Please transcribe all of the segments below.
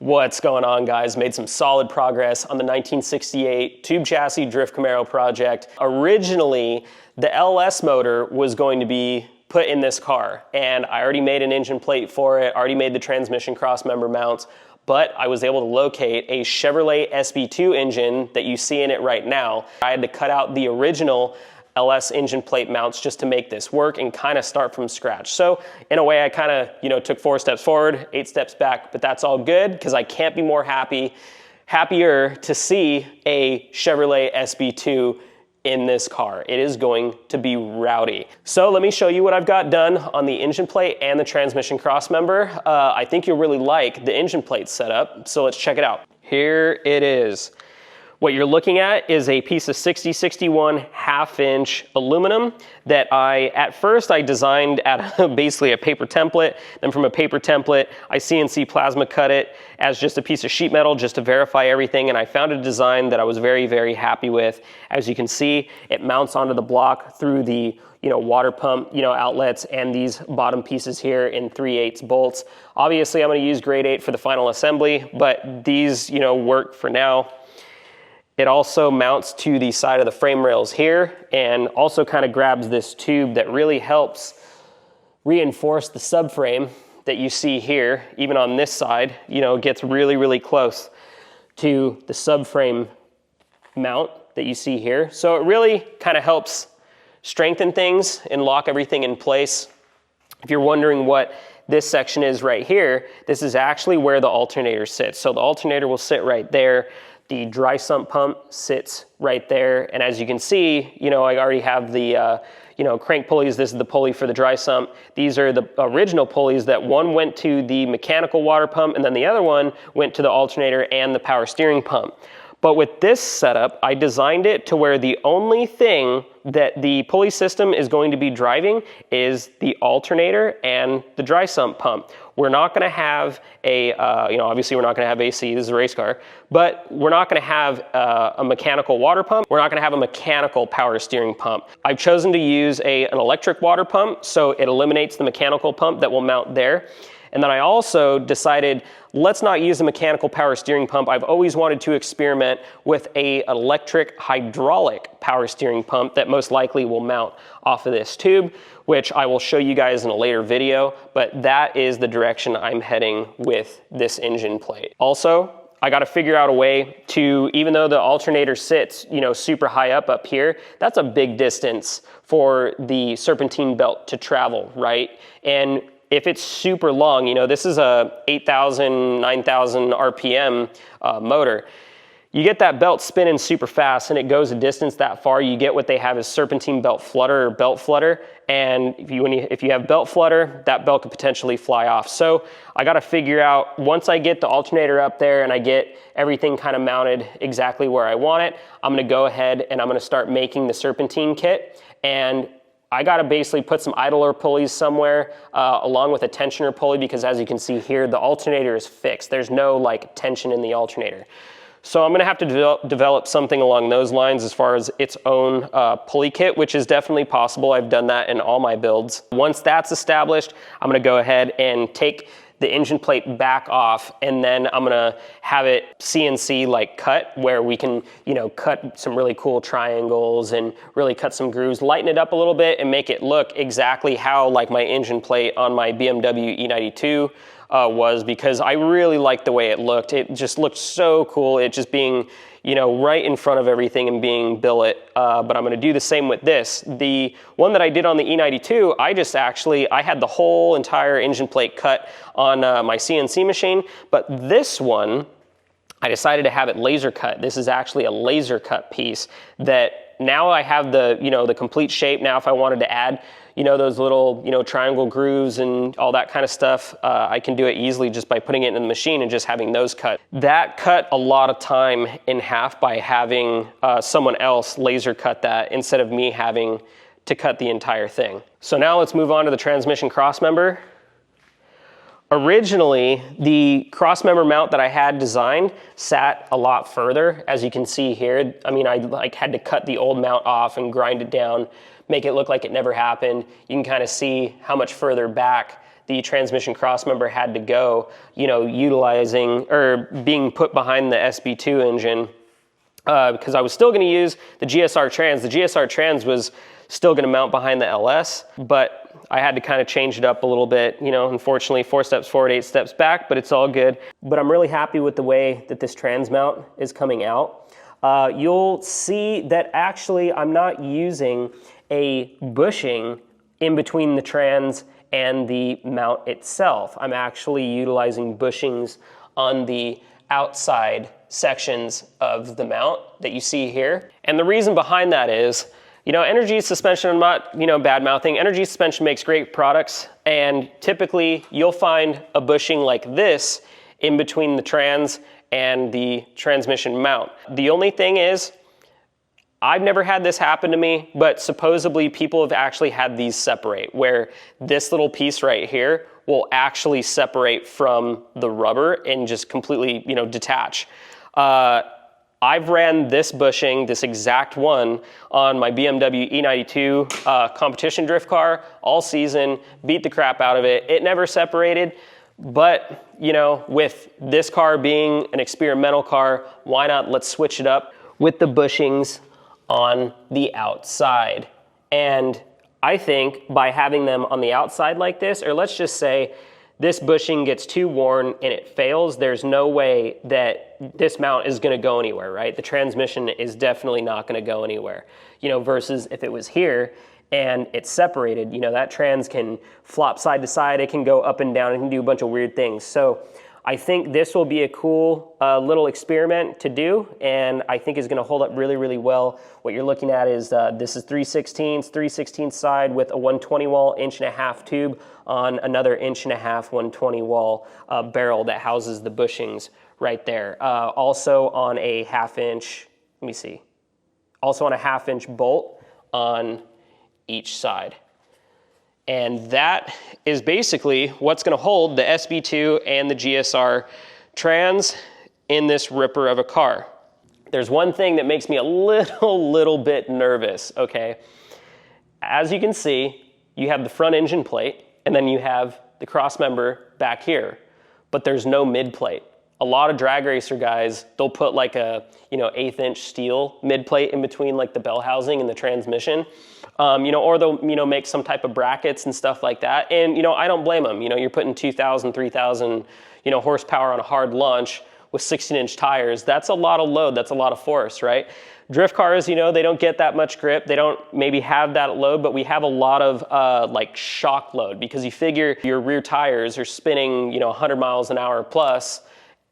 What's going on, guys? Made some solid progress on the 1968 Tube Chassis Drift Camaro project. Originally, the LS motor was going to be put in this car, and I already made an engine plate for it, already made the transmission crossmember mounts, but I was able to locate a Chevrolet SB2 engine that you see in it right now. I had to cut out the original LS engine plate mounts just to make this work and kind of start from scratch. So in a way, I kind of, took 4 steps forward, 8 steps back, but that's all good because I can't be more happier to see a Chevrolet SB2 in this car. It is going to be rowdy. So let me show you what I've got done on the engine plate and the transmission crossmember. I think you'll really like the engine plate setup, so let's check it out. Here it is. What you're looking at is a piece of 6061 1/2-inch aluminum that at first I designed at basically a paper template. Then from a paper template, I CNC plasma cut it as just a piece of sheet metal just to verify everything. And I found a design that I was very, very happy with. As you can see, it mounts onto the block through the water pump, outlets, and these bottom pieces here in 3/8 bolts. Obviously, I'm going to use grade 8 for the final assembly, but these, work for now. It also mounts to the side of the frame rails here and also kind of grabs this tube that really helps reinforce the subframe that you see here. Even on this side, it gets really, really close to the subframe mount that you see here. So it really kind of helps strengthen things and lock everything in place. If you're wondering what this section is right here, this is actually where the alternator sits. So the alternator will sit right there. The dry sump pump sits right there. And as you can see, I already have the, crank pulleys. This is the pulley for the dry sump. These are the original pulleys that one went to the mechanical water pump and then the other one went to the alternator and the power steering pump. But with this setup, I designed it to where the only thing that the pulley system is going to be driving is the alternator and the dry sump pump. We're not going to have obviously we're not going to have AC, this is a race car, but we're not going to have a mechanical water pump. We're not going to have a mechanical power steering pump. I've chosen to use an electric water pump, so it eliminates the mechanical pump that will mount there. And then I also decided, let's not use a mechanical power steering pump. I've always wanted to experiment with an electric hydraulic power steering pump that most likely will mount off of this tube, which I will show you guys in a later video, but that is the direction I'm heading with this engine plate. Also, I got to figure out a way to, even though the alternator sits, super high up here, that's a big distance for the serpentine belt to travel, right? And if it's super long, this is a 8,000, 9,000 RPM motor. You get that belt spinning super fast and it goes a distance that far, you get what they have is serpentine belt flutter or belt flutter. And if you have belt flutter, that belt could potentially fly off. So I got to figure out, once I get the alternator up there and I get everything kind of mounted exactly where I want it, I'm going to go ahead and I'm going to start making the serpentine kit. And I got to basically put some idler pulleys somewhere along with a tensioner pulley, because as you can see here, the alternator is fixed. There's no tension in the alternator. So I'm going to have to develop something along those lines as far as its own pulley kit, which is definitely possible. I've done that in all my builds. Once that's established, I'm going to go ahead and take the engine plate back off, and then I'm gonna have it CNC cut, where we can cut some really cool triangles and really cut some grooves, lighten it up a little bit and make it look exactly how my engine plate on my BMW E92 was, because I really liked the way it looked. It just looked so cool, it just being right in front of everything and being billet. But I'm going to do the same with this. The one that I did on the E92, I had the whole entire engine plate cut on my CNC machine. But this one, I decided to have it laser cut. This is actually a laser cut piece that now I have the complete shape. Now if I wanted to add those little, triangle grooves and all that kind of stuff, I can do it easily just by putting it in the machine and just having those cut. That cut a lot of time in half by having someone else laser cut that instead of me having to cut the entire thing. So now let's move on to the transmission crossmember. Originally, the crossmember mount that I had designed sat a lot further, as you can see here. I mean, I had to cut the old mount off and grind it down, make it look like it never happened. You can kind of see how much further back the transmission crossmember had to go, you know, utilizing or being put behind the SB2 engine, because I was still going to use the GSR trans. The GSR trans was still going to mount behind the LS, but I had to kind of change it up a little bit. You know, unfortunately, 4 steps forward, 8 steps back, but it's all good. But I'm really happy with the way that this trans mount is coming out. You'll see that actually I'm not using a bushing in between the trans and the mount itself. I'm actually utilizing bushings on the outside sections of the mount that you see here. And the reason behind that is, you know, Energy Suspension, I'm not, you know, bad mouthing. Energy Suspension makes great products, and typically you'll find a bushing like this in between the trans and the transmission mount. The only thing is, I've never had this happen to me, but supposedly people have actually had these separate, where this little piece right here will actually separate from the rubber and just completely, you know, detach. I've ran this bushing, this exact one, on my BMW E92 competition drift car all season, beat the crap out of it. It never separated, but, you know, with this car being an experimental car, why not let's switch it up with the bushings on the outside. And I think by having them on the outside like this, or let's just say this bushing gets too worn and it fails, there's no way that this mount is going to go anywhere, right? The transmission is definitely not going to go anywhere, you know, versus if it was here and it's separated, you know, that trans can flop side to side, it can go up and down, it can do a bunch of weird things. So I think this will be a cool little experiment to do, and I think is going to hold up really, really well. What you're looking at is this is 3/16 side with a 120 wall 1.5" tube on another 1.5" 120 wall barrel that houses the bushings right there. Also on a 1/2 inch, let me see, also on a 1/2 inch bolt on each side. And that is basically what's going to hold the SB2 and the GSR trans in this ripper of a car. There's one thing that makes me a little bit nervous, okay? As you can see, you have the front engine plate, and then you have the crossmember back here, but there's no mid plate. A lot of drag racer guys, they'll put like a, you know, 1/8 inch steel mid plate in between like the bell housing and the transmission. You know, or they'll, you know, make some type of brackets and stuff like that. And, you know, I don't blame them. You know, you're putting 2,000, 3,000, you know, horsepower on a hard launch with 16-inch tires. That's a lot of load. That's a lot of force, right? Drift cars, you know, they don't get that much grip. They don't maybe have that load, but we have a lot of like shock load, because you figure your rear tires are spinning, you know, 100 miles an hour plus,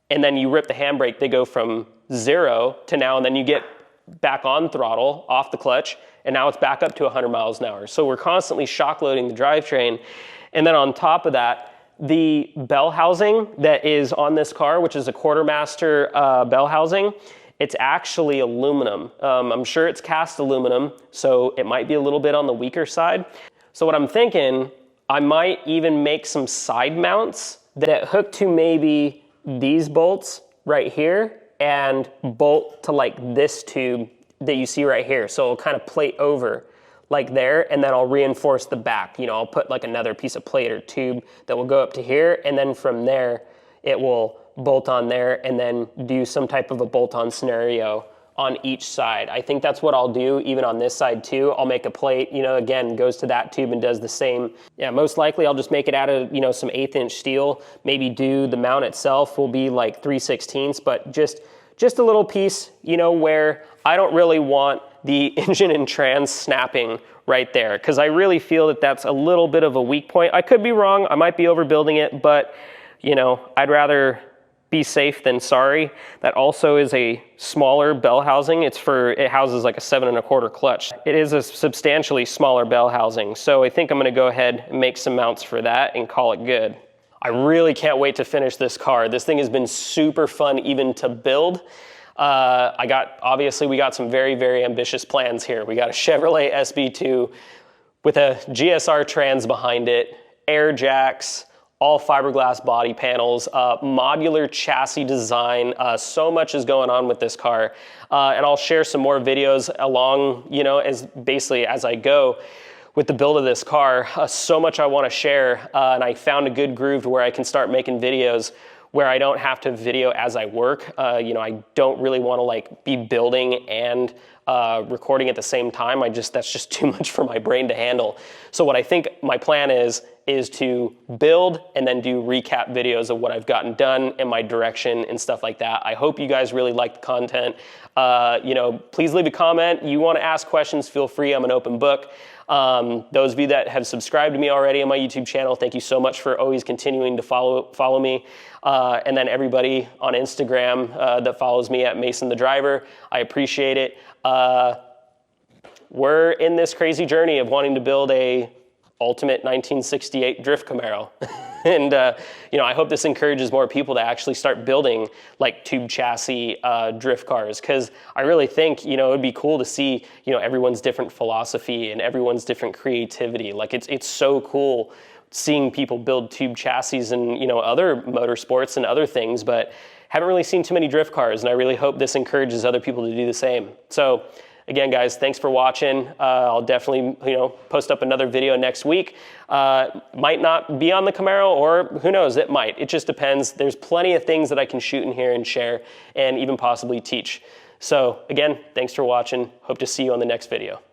and then you rip the handbrake, they go from 0 to now, and then you get back on throttle, off the clutch, and now it's back up to 100 miles an hour. So we're constantly shock loading the drivetrain. And then on top of that, the bell housing that is on this car, which is a quartermaster bell housing, it's actually aluminum. I'm sure it's cast aluminum, so it might be a little bit on the weaker side. So what I'm thinking, I might even make some side mounts that hook to maybe these bolts right here and bolt to like this tube that you see right here. So it'll kind of plate over like there, and then I'll reinforce the back. You know, I'll put like another piece of plate or tube that will go up to here, and then from there, it will bolt on there and then do some type of a bolt-on scenario on each side. I think that's what I'll do even on this side too. I'll make a plate, you know, again, goes to that tube and does the same. Yeah, most likely I'll just make it out of, you know, some 1/8 inch steel, maybe do the mount itself will be like 3/16, but just a little piece, you know, where I don't really want the engine and trans snapping right there, because I really feel that that's a little bit of a weak point. I could be wrong, I might be overbuilding it, but, you know, I'd rather be safe than sorry. That also is a smaller bell housing. It houses like a 7 1/4 clutch. It is a substantially smaller bell housing, so I think I'm gonna go ahead and make some mounts for that and call it good. I really can't wait to finish this car. This thing has been super fun even to build. Obviously we got some very, very ambitious plans here. We got a Chevrolet SB2 with a GSR trans behind it, air jacks, all fiberglass body panels, modular chassis design. So much is going on with this car. And I'll share some more videos along, you know, as I go. with the build of this car. So much I want to share, and I found a good groove to where I can start making videos where I don't have to video as I work. You know, I don't really want to like be building and recording at the same time. That's just too much for my brain to handle. So what I think my plan is to build and then do recap videos of what I've gotten done and my direction and stuff like that. I hope you guys really like the content. You know, please leave a comment. You want to ask questions, feel free. I'm an open book. Those of you that have subscribed to me already on my YouTube channel, thank you so much for always continuing to follow me. And then everybody on Instagram that follows me at Mason the Driver, I appreciate it. We're in this crazy journey of wanting to build a ultimate 1968 drift Camaro. And you know, I hope this encourages more people to actually start building like tube chassis drift cars, because I really think, you know, it would be cool to see, you know, everyone's different philosophy and everyone's different creativity. Like it's so cool seeing people build tube chassis and, you know, other motorsports and other things, but haven't really seen too many drift cars, and I really hope this encourages other people to do the same. So again, guys, thanks for watching. I'll definitely, you know, post up another video next week. Might not be on the Camaro, or who knows, it might. It just depends. There's plenty of things that I can shoot in here and share and even possibly teach. So again, thanks for watching. Hope to see you on the next video.